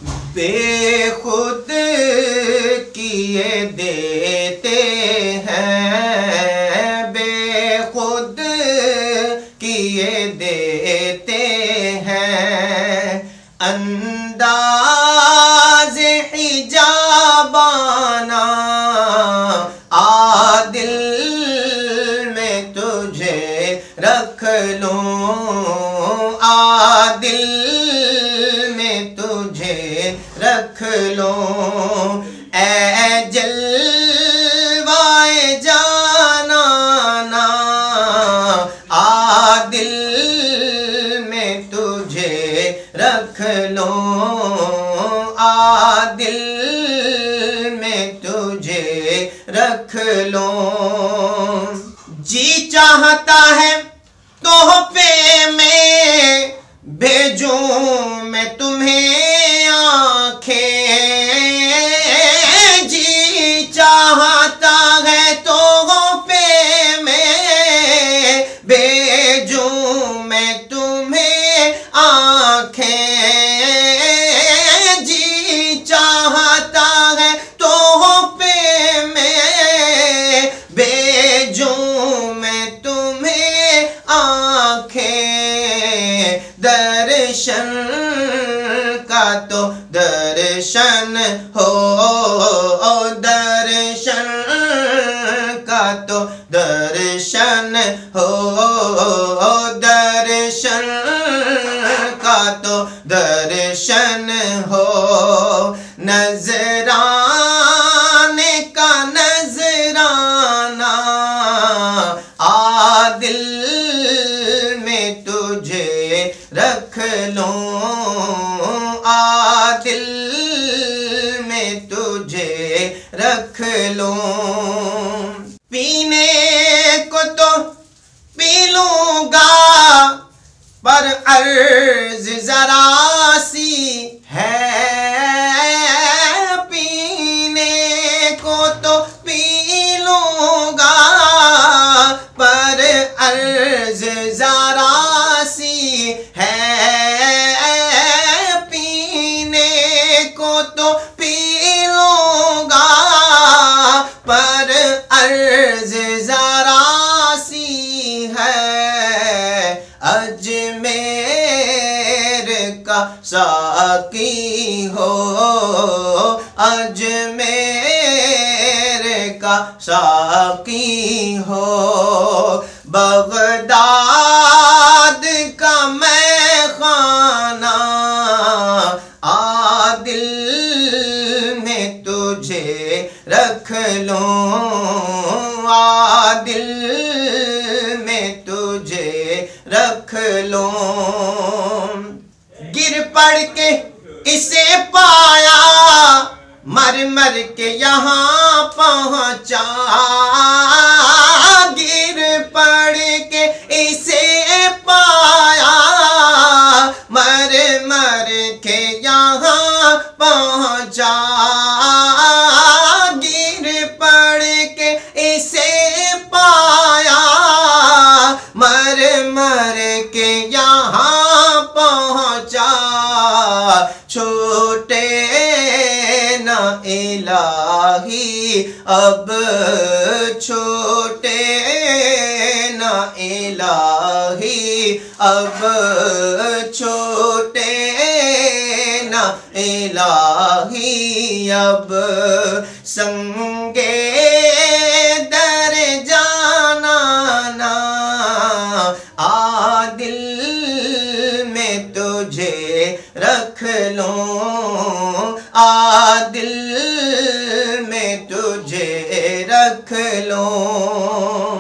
बेखुद किए देते हैं, बेखुद किए देते हैं। अंदाज़ हिजाबाना आदिल में तुझे रख लूं, आदिल में तुझे रख लूं। ऐ जलवाए जानाना आदिल में तुझे रख लूं, आदिल में तुझे रख लूं। जी चाहता है तोहफे में भेजूं मैं तुम्हें आँखें, जी चाहता है तोहफे में भेजूं मैं तुम्हें आँखें, जी चाहता है तोहफे में भेजूं मैं तुम्हें आँखें। दर्शन का तो दर्शन हो, दर्शन का तो दर्शन हो, दर्शन का तो दर्शन हो। नजराने का नजराना आदिल में तुझे रख लूं, आदिल में तुझे रख लूं। पीने को तो पी लूंगा पर अर्ज जरा सी है, पीने को तो पी लूंगा पर अर्ज जरा सी है, पीने को तो पी लूंगा पर अर्ज जरा सी है। अजमेर का साकी हो, अजमेर का साकी हो, बगदाद का मैं खाना आदिल में तुझे रख लूं, आदिल में तुझे रख लूं। गिर पड़ के इसे पाया, मर मर के यहाँ पहुँचा, गिर पड़ के इसे पाया, मर मर के यहाँ पहुँचा, गिर पड़ के इसे पाया, मर मर के यहाँ पहुँचा। छोटे न इलाही अब, छोटे न इलाही अब, छोटे न इलाही अब। संगे दर जाना ना आदिल में तुझे रख लूं, आदिल में तुझे रख लूं।